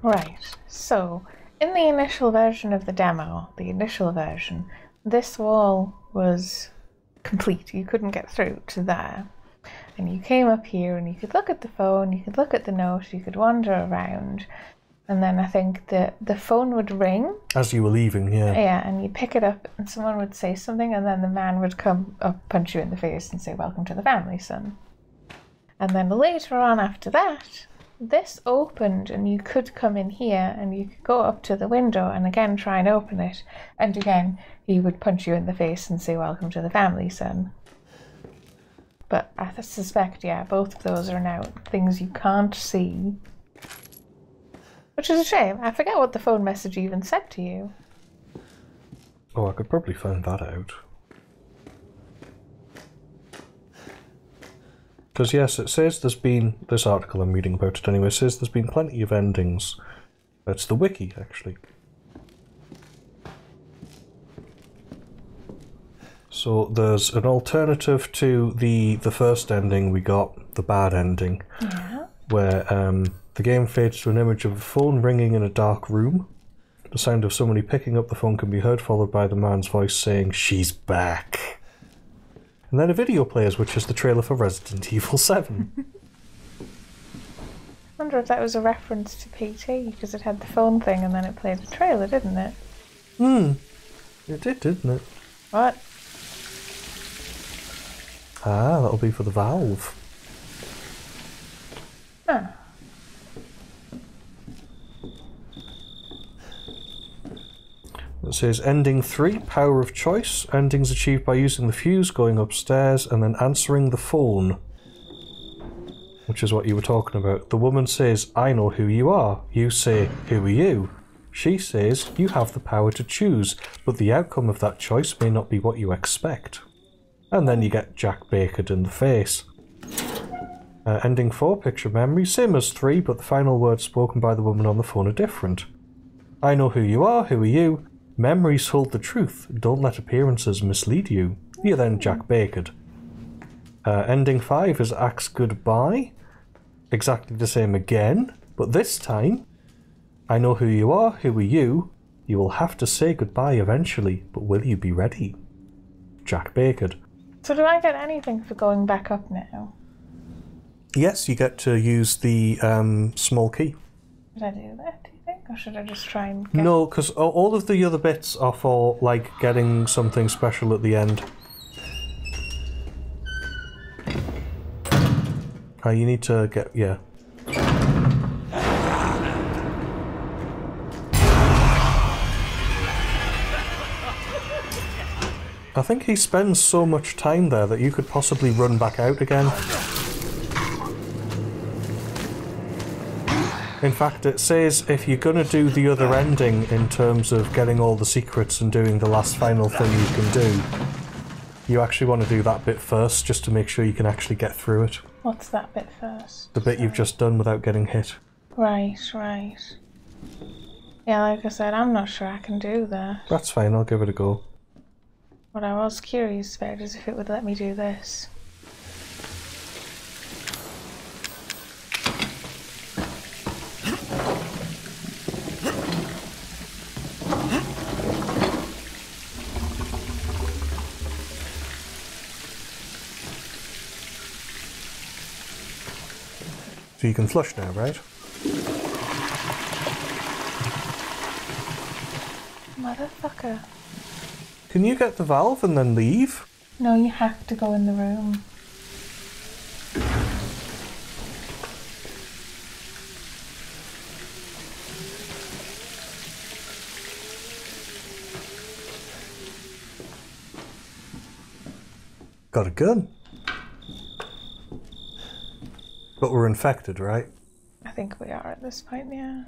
Right, so in the initial version of the demo, this wall was complete. You couldn't get through to there. And you came up here and you could look at the phone, you could look at the note, you could wander around. And then I think the phone would ring. As you were leaving, yeah. Yeah, and you pick it up and someone would say something and then the man would come up, punch you in the face and say, "Welcome to the family, son." And then later on after that, this opened and you could come in here and you could go up to the window and again try and open it. And again, he would punch you in the face and say, "Welcome to the family, son." But I suspect, yeah, both of those are now things you can't see. Which is a shame. I forget what the phone message even said to you. Oh, I could probably find that out. Because yes, it says there's been, this article I'm reading about it anyway, says there's been plenty of endings. That's the wiki, actually. So there's an alternative to the first ending we got, the bad ending, where the game fades to an image of a phone ringing in a dark room. The sound of somebody picking up the phone can be heard, followed by the man's voice saying, "She's back." And then a video plays, which is the trailer for Resident Evil 7. I wonder if that was a reference to PT, because it had the phone thing and then it played the trailer, didn't it? It did, didn't it? What? Ah, that'll be for the Valve. Huh. It says ending 3, power of choice. Endings achieved by using the fuse, going upstairs, and then answering the phone. Which is what you were talking about. The woman says, "I know who you are." You say, "Who are you?" She says, "You have the power to choose, but the outcome of that choice may not be what you expect." And then you get Jack Bakered in the face. Ending 4, picture memory. Same as 3, but the final words spoken by the woman on the phone are different. "I know who you are. Who are you?" "Memories hold the truth. Don't let appearances mislead you." You're then Jack Bakered. Ending 5 is Axe Goodbye. Exactly the same again, but this time, "I know who you are. Who are you? You will have to say goodbye eventually, but will you be ready?" Jack Bakered. So do I get anything for going back up now? Yes, you get to use the small key. Did I do that, do you think? Or should I just try and get... No, because all of the other bits are for, like, getting something special at the end. You need to get... yeah. I think he spends so much time there that you could possibly run back out again. In fact, it says if you're going to do the other ending in terms of getting all the secrets and doing the last final thing you can do, you actually want to do that bit first, just to make sure you can actually get through it. What's that bit first? The bit you've just done without getting hit. Right, right. Yeah, like I said, I'm not sure I can do that. That's fine, I'll give it a go. What I was curious about is if it would let me do this. So you can flush now, right? Motherfucker. Can you get the valve and then leave? No, you have to go in the room. Got a gun. But we're infected, right? I think we are at this point, yeah.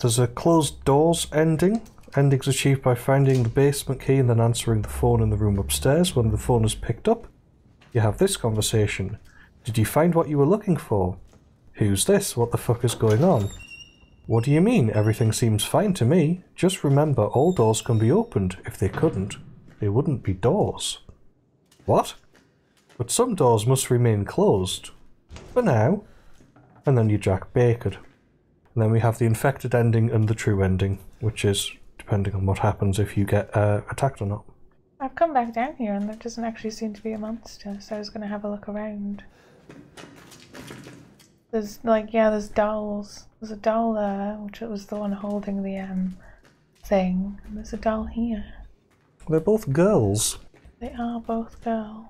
There's a closed doors ending. Endings achieved by finding the basement key and then answering the phone in the room upstairs. When the phone is picked up, you have this conversation. "Did you find what you were looking for?" "Who's this? What the fuck is going on?" "What do you mean? Everything seems fine to me. Just remember, all doors can be opened. If they couldn't, they wouldn't be doors." "What?" "But some doors must remain closed. For now." and then you Jack Bacon. And then we have the infected ending and the true ending, which is depending on what happens if you get attacked or not. I've come back down here and there doesn't actually seem to be a monster, so I was going to have a look around. There's there's dolls. There's a doll there, which was the one holding the thing. And there's a doll here. They're both girls. They are both girls.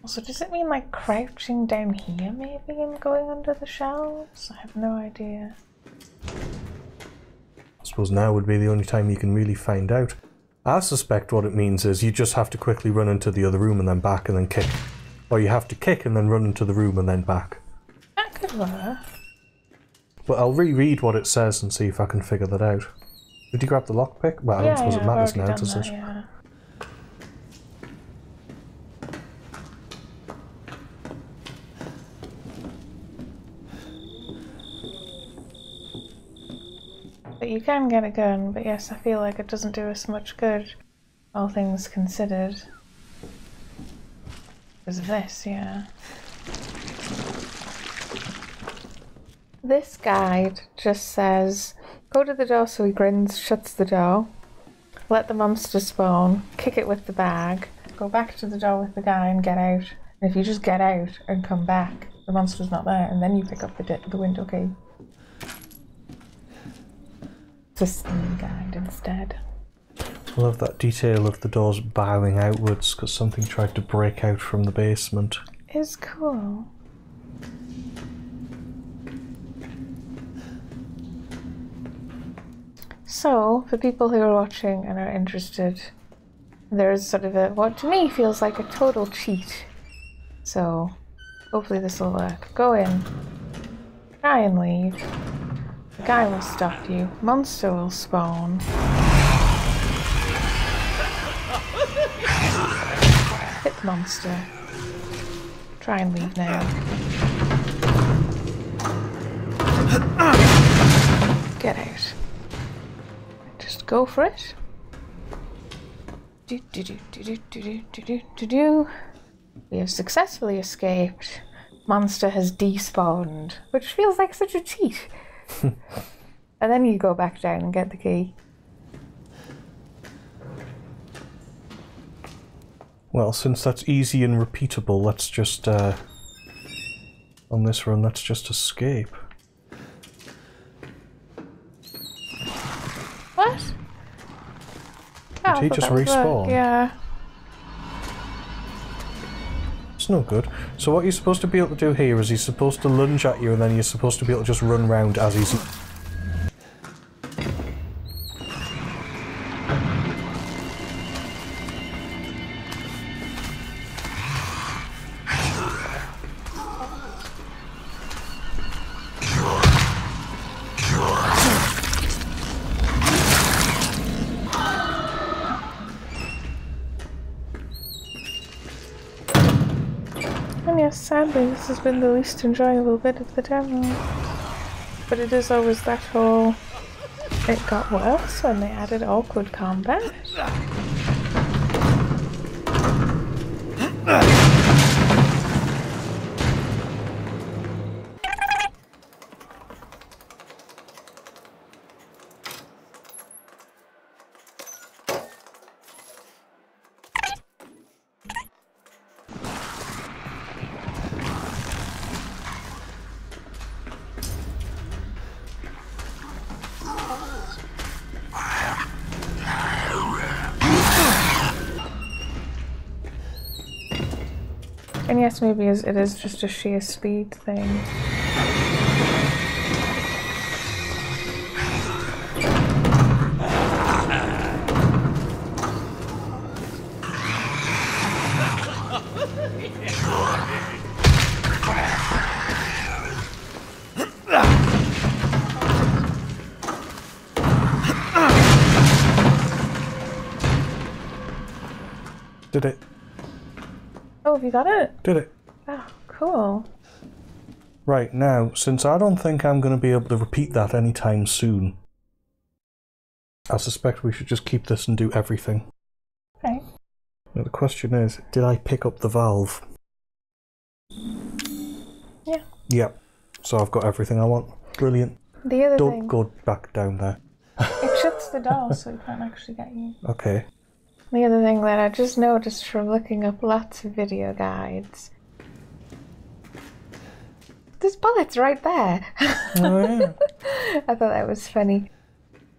Also, does it mean like crouching down here maybe and going under the shelves? I have no idea. I suppose now would be the only time you can really find out. I suspect what it means is you just have to quickly run into the other room and then back and then kick. Or you have to kick and then run into the room and then back. That could work. But I'll reread what it says and see if I can figure that out. Did you grab the lockpick? Well, I don't suppose it matters now, does it? Yeah. But you can get a gun, but yes, I feel like it doesn't do us much good, all things considered. Because of this, yeah. This guide just says, go to the door so he grins, shuts the door, let the monster spawn, kick it with the bag, go back to the door with the guy and get out. And if you just get out and come back, the monster's not there, and then you pick up the window key. It's a Steam guide instead. I love that detail of the doors bowing outwards because something tried to break out from the basement. It's cool. So, for people who are watching and are interested, there is sort of what to me feels like a total cheat. So, hopefully this will work. Go in, try and leave. The guy will stop you. Monster will spawn. Hit the monster. Try and leave now. Get out. Just go for it. We have successfully escaped. Monster has despawned, which feels like such a cheat. And then you go back down and get the key. Well, since that's easy and repeatable, let's just, on this run, let's just escape. What? Oh, Did he just respawn? Yeah. It's no good. So what you're supposed to be able to do here is he's supposed to lunge at you and then you're supposed to be able to just run round as he's... And yes, sadly, this has been the least enjoyable bit of the demo. But it is always that whole... It got worse when they added awkward combat. And yes, maybe it is just a sheer speed thing. Did it? Oh, have you got it? Did it? Oh, cool. Right, now, since I don't think I'm going to be able to repeat that anytime soon, I suspect we should just keep this and do everything. Right. Now the question is, did I pick up the valve? Yeah. Yep. So I've got everything I want. Brilliant. The other Don't thing... go back down there. It shuts the door so we can't actually get you. Okay. The other thing that I just noticed from looking up lots of video guides... There's bullets right there! Oh, yeah. I thought that was funny.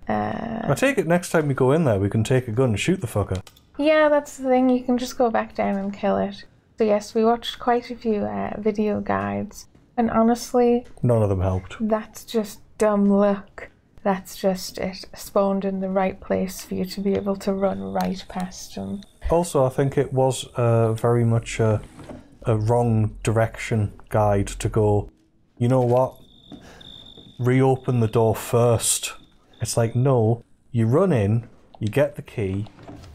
I take it next time we go in there we can take a gun and shoot the fucker. Yeah, that's the thing. You can just go back down and kill it. So yes, we watched quite a few video guides. And honestly... None of them helped. That's just dumb luck. That's just it spawned in the right place for you to be able to run right past them. Also, I think it was very much a wrong direction guide to go, you know what? Reopen the door first. It's like, no, you run in, you get the key,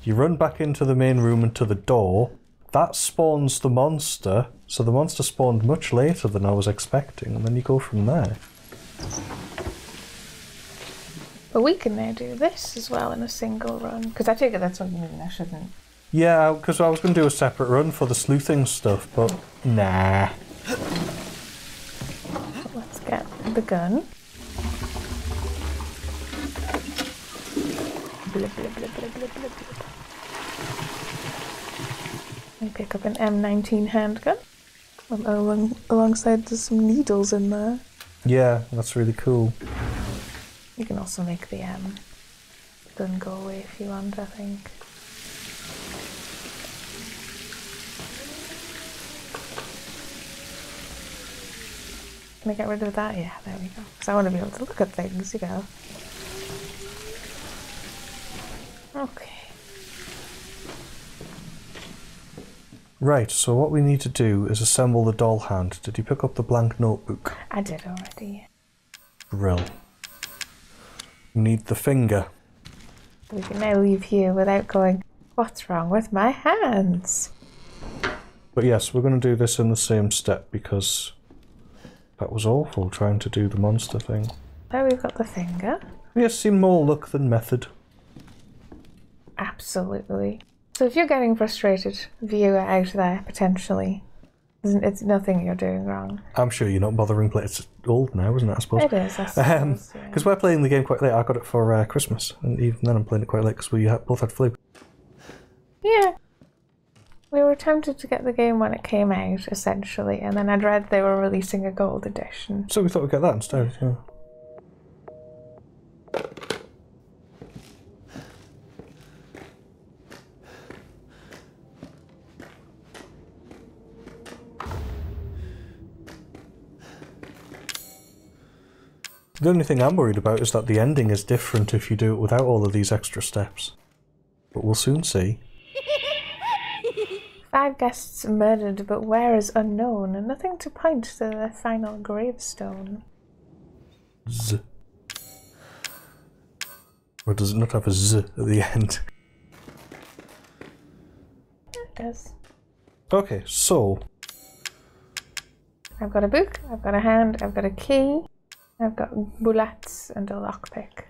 you run back into the main room and to the door, that spawns the monster, so the monster spawned much later than I was expecting, and then you go from there. But we can now do this as well in a single run, because I take it that's what you mean, I shouldn't. Yeah, because I was going to do a separate run for the sleuthing stuff, but nah. Let's get the gun. Blip, blip, blip, blip, blip, blip, blip. And pick up an M19 handgun. Alongside there's some needles in there. Yeah, that's really cool. You can also make the gun go away if you want, I think. Can I get rid of that? Yeah, there we go. Because I want to be able to look at things, you know. Okay. Right, so what we need to do is assemble the doll hand. Did you pick up the blank notebook? I did already. Brill. We need the finger. We can now leave here without going, what's wrong with my hands? But yes, we're going to do this in the same step because that was awful trying to do the monster thing. Now we've got the finger. Yes, seemed more luck than method. Absolutely. So if you're getting frustrated, viewer out there, potentially, it's nothing you're doing wrong. I'm sure you're not bothering playing. It's old now, isn't it, I suppose? It is, I suppose. Because we're playing the game quite late. I got it for Christmas, and even then I'm playing it quite late because we both had flu. Yeah. We were tempted to get the game when it came out, essentially, and then I'd read they were releasing a gold edition. So we thought we'd get that instead, yeah. The only thing I'm worried about is that the ending is different if you do it without all of these extra steps. But we'll soon see. 5 guests murdered, but where is unknown, and nothing to point to the final gravestone. Z. Or does it not have a Z at the end? It does. Okay, so... I've got a book, I've got a hand, I've got a key, I've got bullets and a lockpick.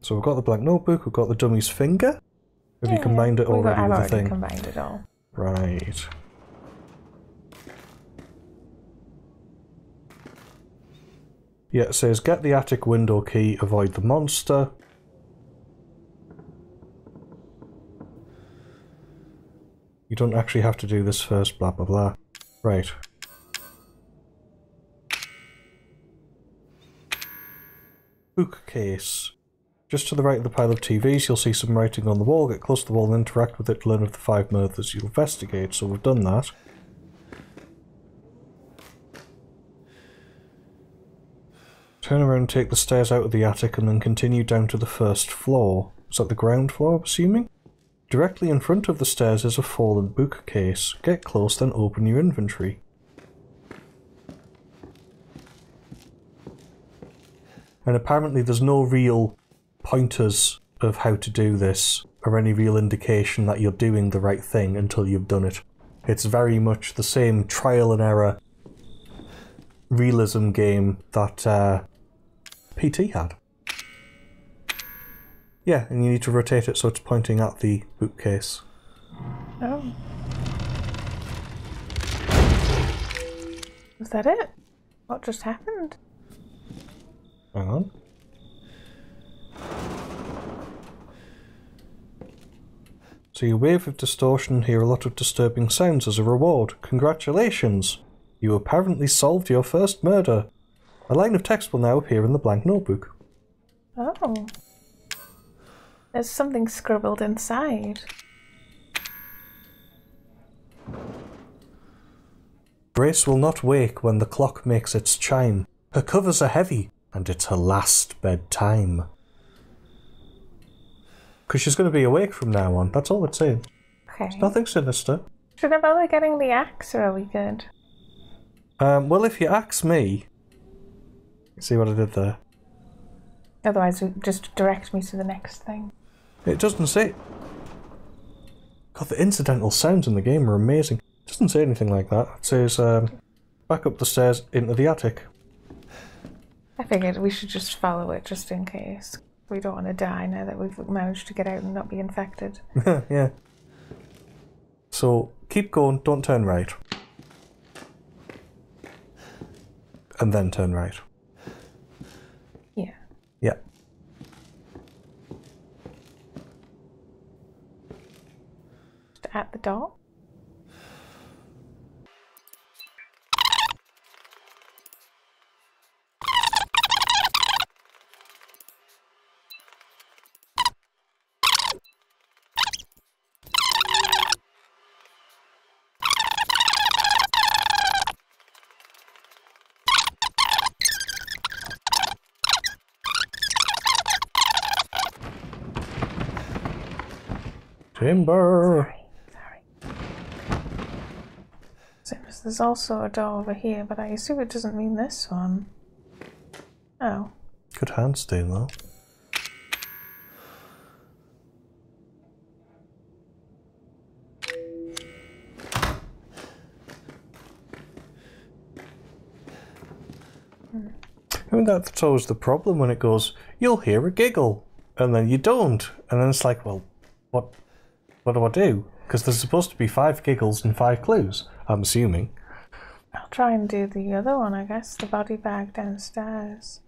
So we've got the blank notebook, we've got the dummy's finger. Have you combined it already I've with the already thing? combined it all. Right. Yeah, it says get the attic window key, avoid the monster. You don't actually have to do this first, blah blah blah. Right. Bookcase. Just to the right of the pile of TVs, you'll see some writing on the wall. Get close to the wall and interact with it to learn of the 5 murders you'll investigate. So we've done that. Turn around and take the stairs out of the attic and then continue down to the first floor. Is that the ground floor, I'm assuming? Directly in front of the stairs is a fallen bookcase. Get close, then open your inventory. And apparently there's no real pointers of how to do this, or any real indication that you're doing the right thing until you've done it. It's very much the same trial and error realism game that PT had. Yeah, and you need to rotate it so it's pointing at the bookcase. Oh. Was that it? What just happened? Hang on. So you wave of distortion and hear a lot of disturbing sounds as a reward. Congratulations! You apparently solved your first murder. A line of text will now appear in the blank notebook. Oh. There's something scribbled inside. Grace will not wake when the clock makes its chime. Her covers are heavy, and it's her last bedtime. Because she's going to be awake from now on, that's all it's saying. Okay. It's nothing sinister. Should I bother getting the axe, or are we good? Well, if you ask me... See what I did there? Otherwise, just direct me to the next thing. It doesn't say... God, the incidental sounds in the game are amazing. It doesn't say anything like that. It says, back up the stairs into the attic. I figured we should just follow it, just in case. We don't want to die now that we've managed to get out and not be infected. Yeah. So, keep going, don't turn right. And then turn right. Yeah. Yeah. Just at the door? Timber! Sorry. So there's also a door over here, but I assume it doesn't mean this one. Oh. Good handstand though. I mean, that's always the problem when it goes, you'll hear a giggle, and then you don't. And then it's like, well, what do I do? Because there's supposed to be 5 giggles and 5 clues, I'm assuming. I'll try and do the other one, I guess. The body bag downstairs.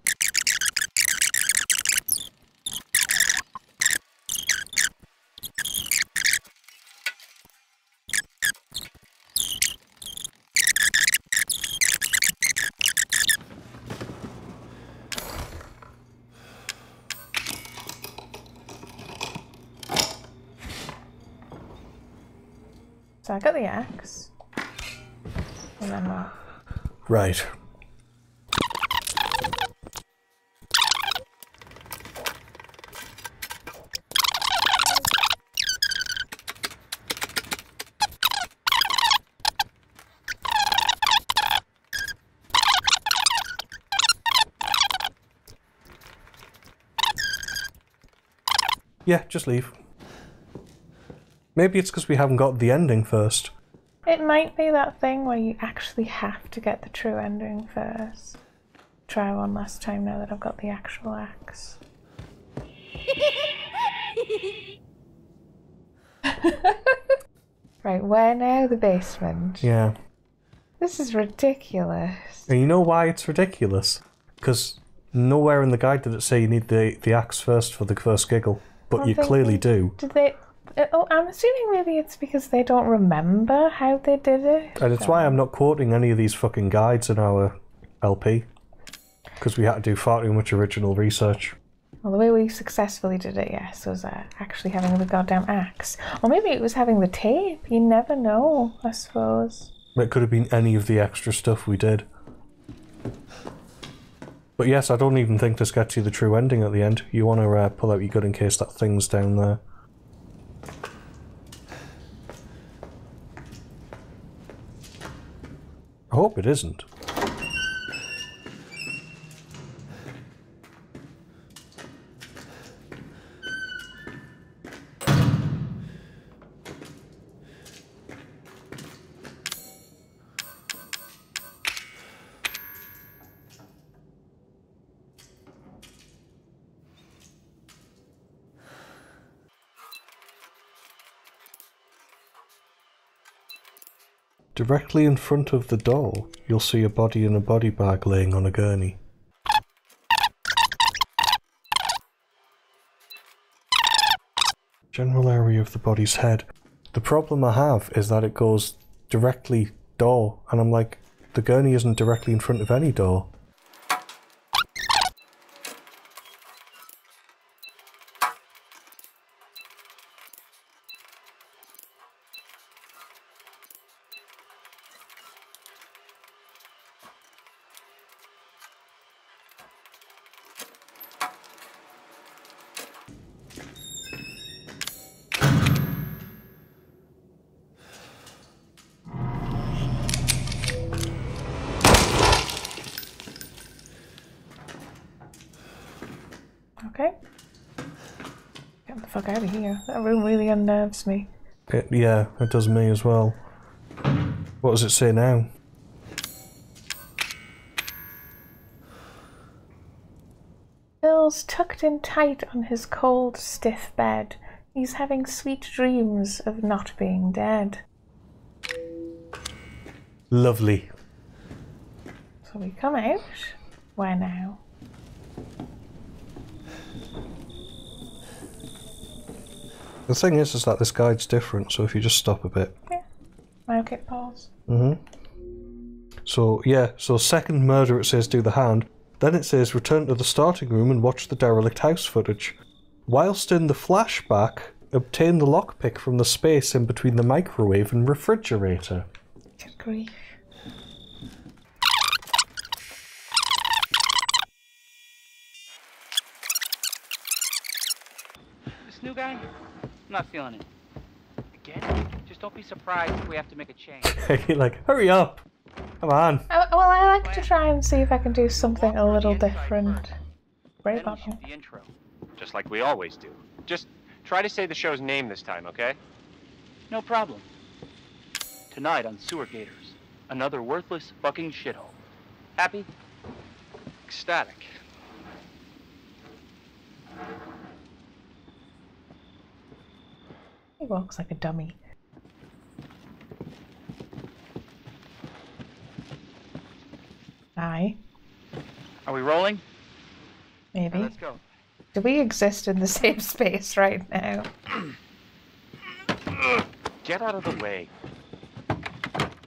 So I got the axe. And then what? Right. Yeah, just leave. Maybe it's because we haven't got the ending first. It might be that thing where you actually have to get the true ending first. Try one last time now that I've got the actual axe. Right, where now? The basement. Yeah. This is ridiculous. And you know why it's ridiculous? Because nowhere in the guide did it say you need the axe first for the first giggle. But I'm you thinking, clearly do. Did they... Oh, I'm assuming maybe it's because they don't remember how they did it. And it's why I'm not quoting any of these fucking guides in our LP. Because we had to do far too much original research. Well, the way we successfully did it, yes, was actually having the goddamn axe. Or maybe it was having the tape. You never know, I suppose. It could have been any of the extra stuff we did. But yes, I don't even think this gets you the true ending at the end. You want to pull out your gun in case that thing's down there. I hope it isn't. Directly in front of the door, you'll see a body in a body bag laying on a gurney. General area of the body's head. The problem I have is that it goes directly door, and I'm like, the gurney isn't directly in front of any door. Okay. Get the fuck out of here. That room really unnerves me. Yeah, it does me as well. What does it say now? Bill's tucked in tight on his cold, stiff bed. He's having sweet dreams of not being dead. Lovely. So we come out. Where now? The thing is that this guide's different, so if you just stop a bit. Yeah. Okay, pause. So, yeah, so second murder it says do the hand. Then it says return to the starting room and watch the derelict house footage. Whilst in the flashback, obtain the lockpick from the space in between the microwave and refrigerator. Good grief. This new guy? I'm not feeling it. Again? Just don't be surprised if we have to make a change. You're like, hurry up! Come on! Well, I like to try and see if I can do something a little different. Brave Then we bottle. shoot the intro. Just like we always do. Just try to say the show's name this time, okay? No problem. Tonight on Sewer Gators, another worthless fucking shithole. Happy? Ecstatic. He walks like a dummy. Aye. Are we rolling? Maybe. Let's go. Do we exist in the same space right now? Get out of the way.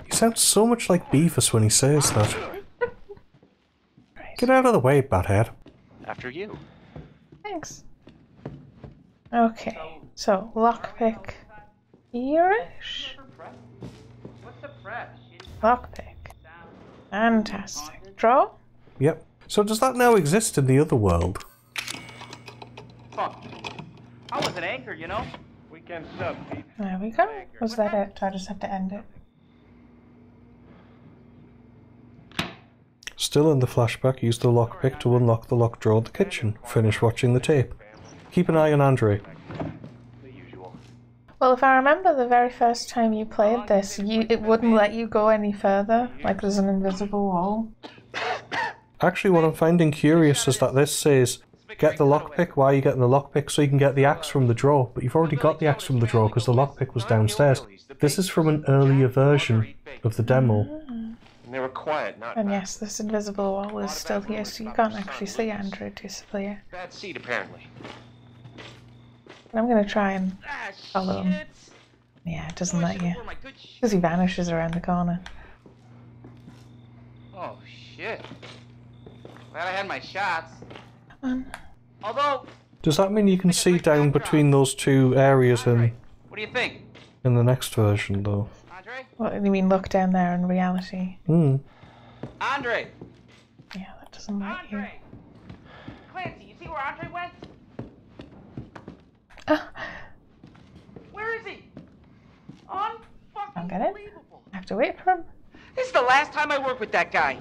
He sounds so much like Beavis when he says that. Right. Get out of the way, Bathead. After you. Thanks. Okay, so lockpick here-ish? What's the press? Lockpick. Fantastic. Draw? Yep. So does that now exist in the other world? Fuck. I was an anchor, you know? Weekend sub, Pete. There we go. Was that it? Do I just have to end it? Still in the flashback, use the lockpick to unlock the locked drawer of the kitchen. Finish watching the tape. Keep an eye on Andre. The usual. Well, if I remember the very first time you played this, it wouldn't let you go any further. Like there's an invisible wall. Actually, what I'm finding curious is that this says, get the lockpick. Why are you getting the lockpick? So you can get the axe from the drawer. But you've already got the axe from the drawer because the lockpick was downstairs. This is from an earlier version of the demo. And they were quiet, not And bad. yes, this invisible wall is still here, so you can't actually see Andrew disappear. Bad seed, apparently. But I'm gonna try and Ah, follow him. shit. Yeah, it doesn't let you. Wore my good sh- Because he vanishes around the corner. Oh, shit. Glad I had my shots. Come on. Although, Does that mean you can see down between those two areas Andre, what do you think? in the next version, though? Andre? What do you mean look down there in reality? Andre! Yeah, that doesn't let you. Andre! Clancy, you see where Andre went? Ah, Where is he? Don't get it. I have to wait for him. This is the last time I work with that guy.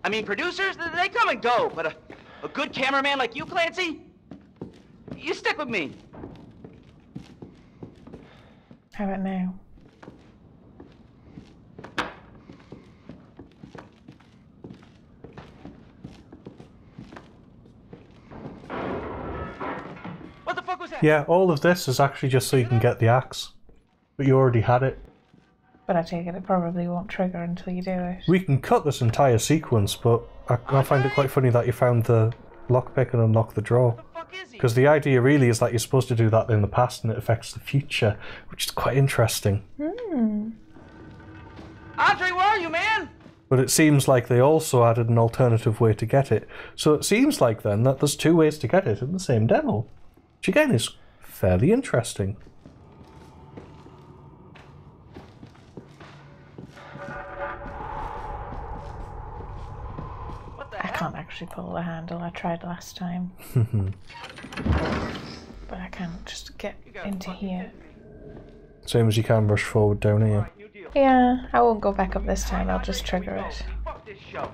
I mean, producers, they come and go, but a good cameraman like you, Clancy, you stick with me. How about now? What the fuck was that? Yeah, all of this is actually just so you can get the axe. But you already had it. But I take it probably won't trigger until you do it. We can cut this entire sequence, but I find it quite funny that you found the lockpick and unlocked the drawer. Because the idea really is that you're supposed to do that in the past and it affects the future, which is quite interesting. Andre, where are you, man? But it seems like they also added an alternative way to get it. So it seems like then that there's two ways to get it in the same demo. Which again is fairly interesting. I can't actually pull the handle. I tried last time. But I can't just get into here. Same as you can rush forward down here. Yeah, I won't go back up this time. I'll just trigger it. Fuck this show.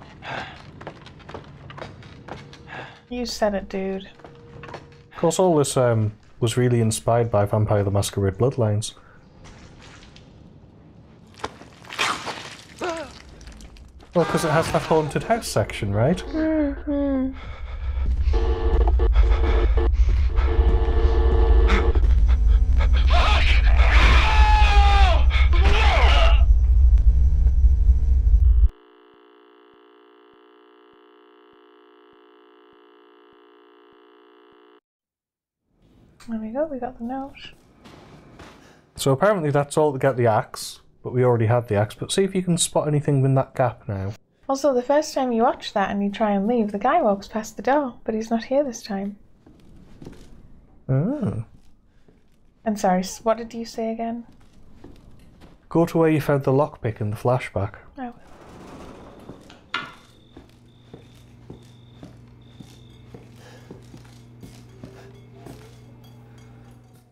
You said it, dude. Of course, all this was really inspired by Vampire the Masquerade Bloodlines. Well, because it has that haunted house section, right? Mm-hmm. There we go, we got the note. So apparently that's all to get the axe, but we already had the axe. But see if you can spot anything in that gap now. Also, the first time you watch that and you try and leave, the guy walks past the door, but he's not here this time. Oh. And sorry, what did you say again? Go to where you found the lockpick in the flashback. Oh.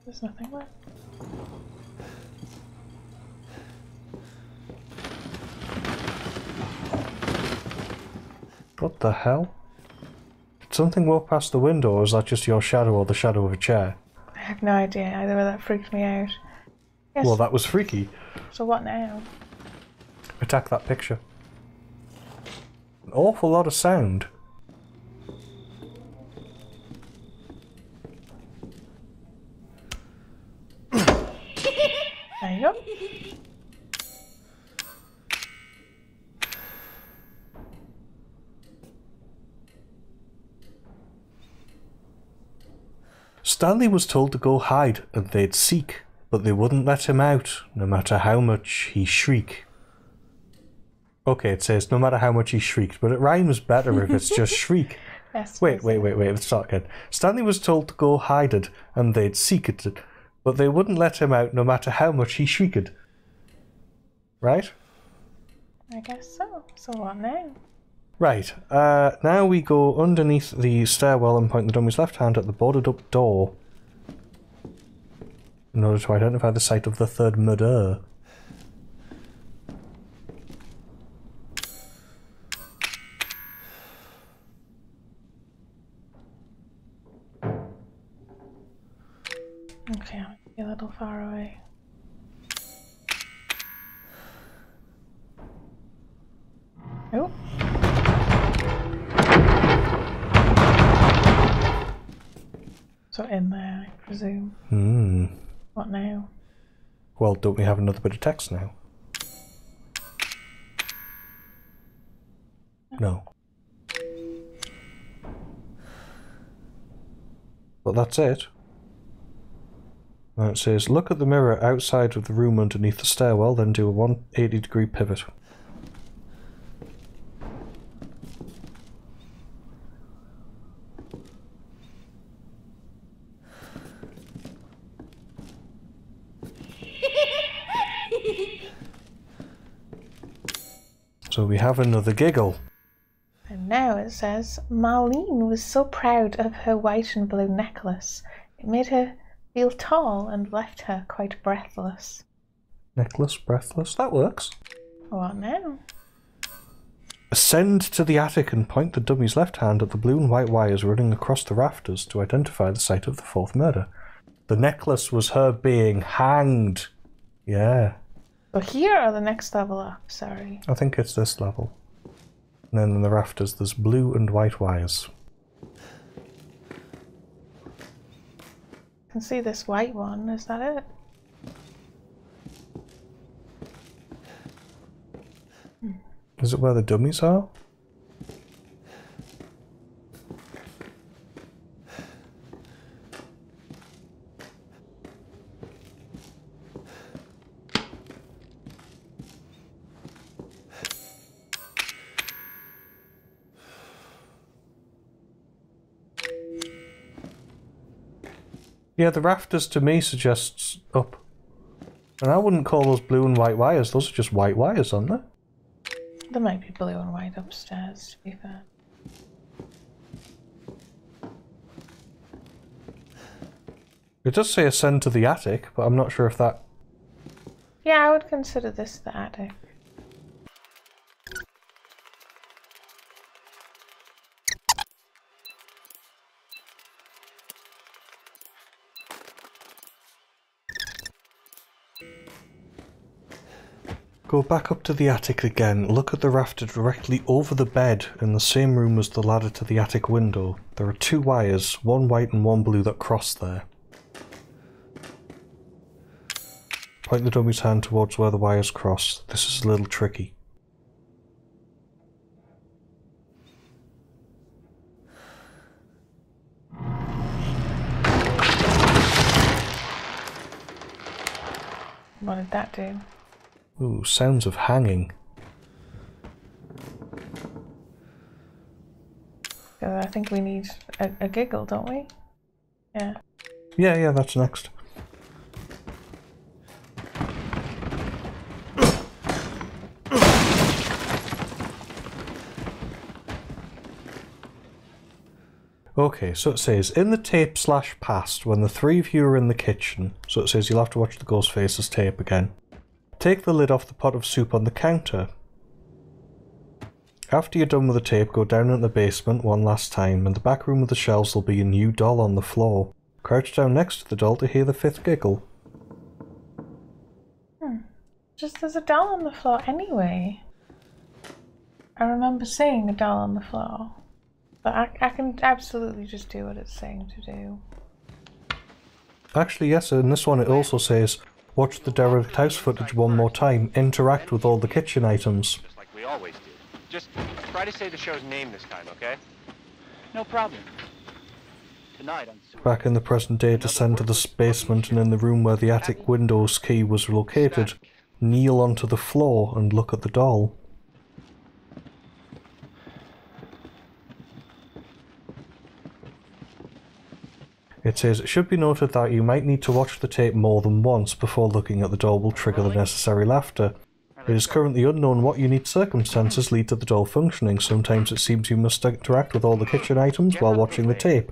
There's nothing left. What the hell? Did something walk past the window, or is that just your shadow or the shadow of a chair? I have no idea either way. That freaked me out. Yes. Well, that was freaky. So what now? Attack that picture. An awful lot of sound. There you go. Stanley was told to go hide and they'd seek, but they wouldn't let him out, no matter how much he shrieked. Okay, it says no matter how much he shrieked, but it rhymes better if it's just shriek. Wait, let's start again. Stanley was told to go hide it and they'd seek it, but they wouldn't let him out no matter how much he shrieked. Right? I guess so. So what now? Right, now we go underneath the stairwell and point the dummy's left hand at the boarded up door in order to identify the site of the third murder. Okay, I'll be a little far away. Oh. So in there, I presume. What now? Well, don't we have another bit of text now? No. But that's it. And it says, look at the mirror outside of the room underneath the stairwell, then do a 180-degree pivot. So we have another giggle. And now it says, Marlene was so proud of her white and blue necklace. It made her feel tall and left her quite breathless. Necklace, breathless, that works. What now? Ascend to the attic and point the dummy's left hand at the blue and white wires running across the rafters to identify the site of the fourth murder. The necklace was her being hanged. Yeah. So here or the next level up, sorry. I think it's this level. And then in the rafters there's blue and white wires. I can see this white one, is that it? Is it where the dummies are? Yeah, the rafters to me suggests up. And I wouldn't call those blue and white wires, those are just white wires, aren't they? There might be blue and white upstairs, to be fair. It does say ascend to the attic, but I'm not sure if that... Yeah, I would consider this the attic. Go back up to the attic again, look at the rafter directly over the bed in the same room as the ladder to the attic window. There are two wires, one white and one blue, that cross there. Point the dummy's hand towards where the wires cross. This is a little tricky. What did that do? Ooh, sounds of hanging. So I think we need a giggle, don't we? Yeah. Yeah, that's next. Okay, so it says, in the tape/past, when the three of you are in the kitchen, so it says you'll have to watch the ghost faces tape again. Take the lid off the pot of soup on the counter. After you're done with the tape, go down in the basement one last time. In the back room of the shelves there'll be a new doll on the floor. Crouch down next to the doll to hear the fifth giggle. Just there's a doll on the floor anyway. I remember seeing a doll on the floor. But I can absolutely just do what it's saying to do. Actually, yes, in this one it also says, watch the derelict house footage one more time, interact with all the kitchen items. Just like we always do. Just try to say the show's name this time, okay? No problem. Tonight on Back in the present day, descend to the basement and in the room where the attic window's key was located, kneel onto the floor and look at the doll. It says, it should be noted that you might need to watch the tape more than once before looking at the doll will trigger the necessary laughter. It is currently unknown what unique circumstances lead to the doll functioning. Sometimes it seems you must interact with all the kitchen items while watching the tape.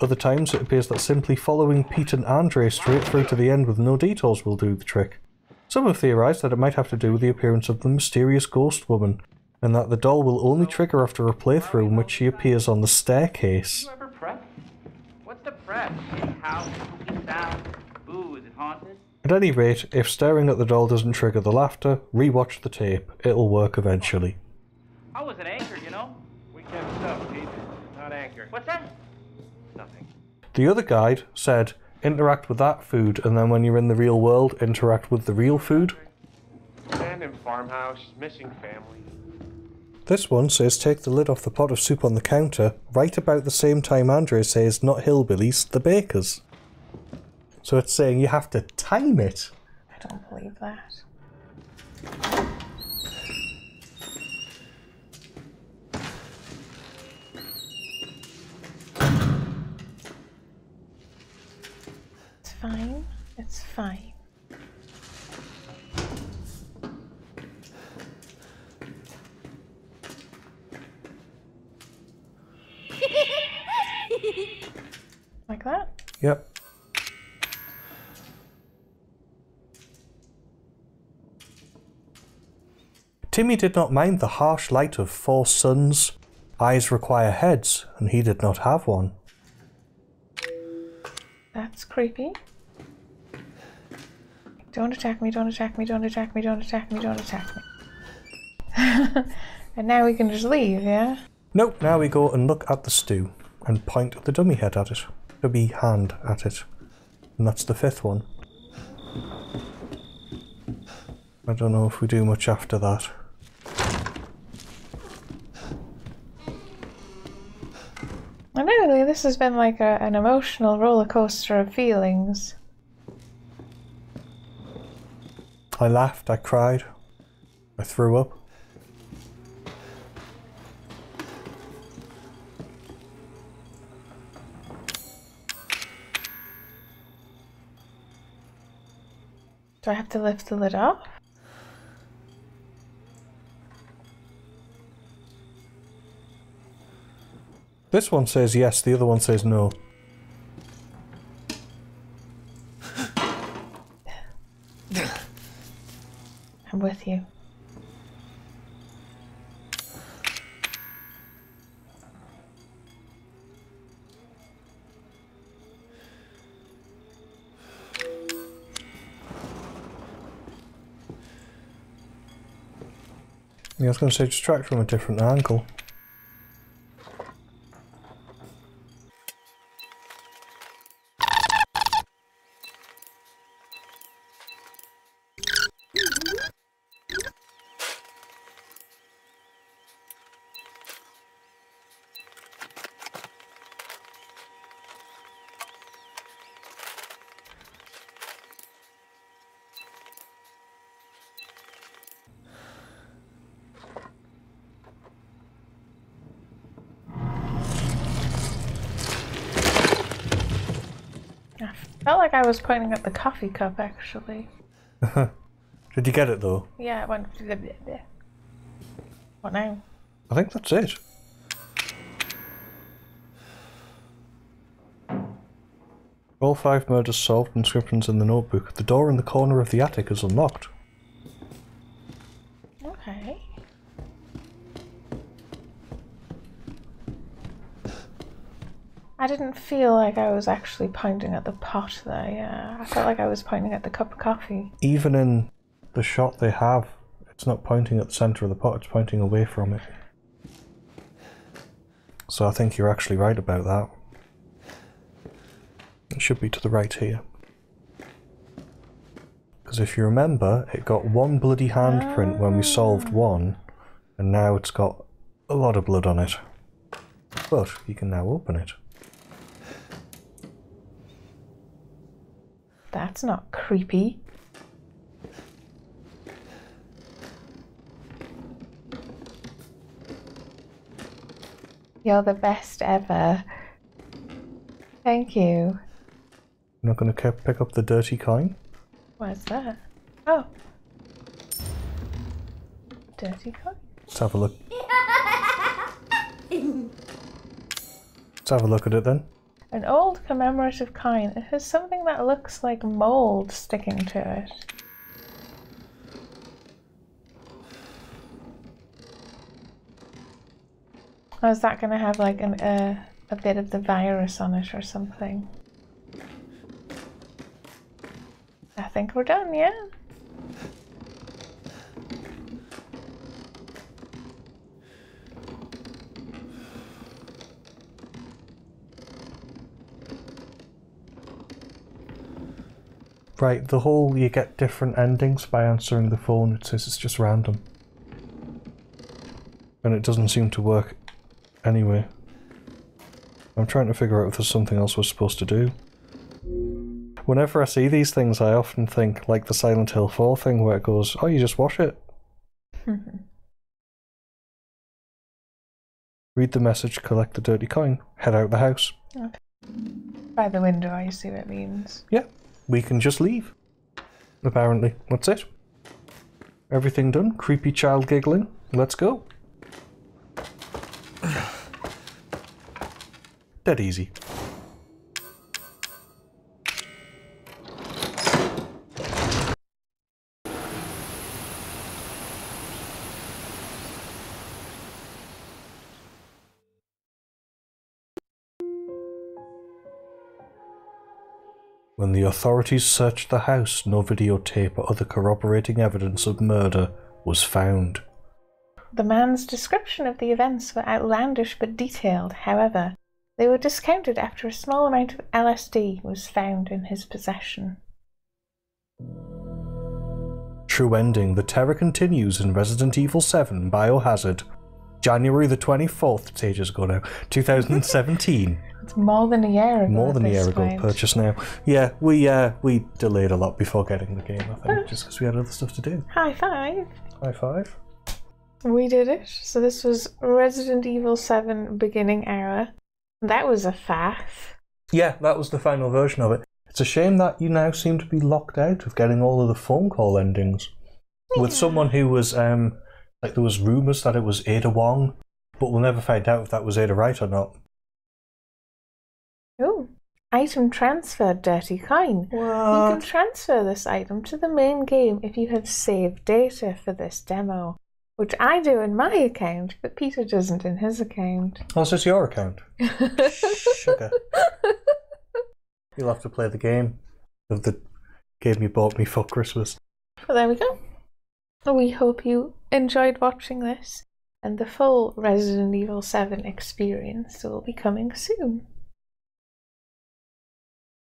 Other times it appears that simply following Pete and Andre straight through to the end with no detours will do the trick. Some have theorised that it might have to do with the appearance of the mysterious ghost woman, and that the doll will only trigger after a playthrough in which she appears on the staircase. You ever prep? What's the prep? House, spooky sound. Ooh, is it haunted? At any rate, if staring at the doll doesn't trigger the laughter, re-watch the tape. It'll work eventually. I was an anchor, you know? Weekend stuff, Pete. Not anchor. What's that? Nothing. The other guide said, interact with that food, and then when you're in the real world, interact with the real food. Abandoned farmhouse, missing family. This one says take the lid off the pot of soup on the counter, right about the same time Andre says not hillbillies, the bakers. So it's saying you have to time it. I don't believe that. It's fine. It's fine. Like that? Yep. Timmy did not mind the harsh light of 4 suns. Eyes require heads, and he did not have one. That's creepy. Don't attack me, don't attack me, don't attack me, don't attack me, don't attack me. And now we can just leave, yeah? Nope, now we go and look at the stew, and point the dummy head at it. Dummy hand at it. And that's the 5th one. I don't know if we do much after that. This has been like an emotional roller coaster of feelings. I laughed, I cried, I threw up. Do I have to lift the lid off? This one says yes, the other one says no. I'm with you. Yeah, I was going to say just try it from a different angle. I felt like I was pointing at the coffee cup, actually. Did you get it though? Yeah, it went... What now? I think that's it. All 5 murders solved, inscriptions in the notebook. The door in the corner of the attic is unlocked. Okay. I didn't feel like I was actually pointing at the pot there, yeah. I felt like I was pointing at the cup of coffee. Even in the shot they have, it's not pointing at the centre of the pot, it's pointing away from it. So I think you're actually right about that. It should be to the right here. Because if you remember, it got one bloody handprint when we solved one, and now it's got a lot of blood on it. But you can now open it. That's not creepy. You're the best ever. Thank you. You're not going to pick up the dirty coin? Where's that? Oh. Dirty coin? Let's have a look. Let's have a look at it then. An old commemorative coin. It has something that looks like mold sticking to it. Or is that going to have like a bit of the virus on it or something? I think we're done, yeah? Right, the whole you get different endings by answering the phone, it says it's just random. And it doesn't seem to work anyway. I'm trying to figure out if there's something else we're supposed to do. Whenever I see these things, I often think like the Silent Hill 4 thing where it goes, oh, you just wash it. Read the message, collect the dirty coin, head out the house. Okay. By the window, I see what it means. Yeah, we can just leave. Apparently, that's it. Everything done, creepy child giggling, let's go. Dead easy. When the authorities searched the house, no videotape or other corroborating evidence of murder was found. The man's description of the events were outlandish but detailed. However, they were discounted after a small amount of LSD was found in his possession. True ending. The terror continues in Resident Evil 7 Biohazard. January the 24th, it's ages ago now, 2017. It's more than a year ago. More than a at year this ago, point. purchase now. Yeah, we delayed a lot before getting the game, I think, just because we had other stuff to do. High five. High five. We did it. So this was Resident Evil 7 beginning era. That was a faff. Yeah, that was the final version of it. It's a shame that you now seem to be locked out of getting all of the phone call endings. With someone who was, like there was rumours that it was Ada Wong, but we'll never find out if that was Ada Wright or not. Oh, item transferred, dirty coin. You can transfer this item to the main game if you have saved data for this demo, which I do in my account, but Peter doesn't in his account. Oh, so it's your account? Sugar. You'll have to play the game of the game you bought me for Christmas. Well, there we go. We hope you enjoyed watching this, and the full Resident Evil 7 experience will be coming soon.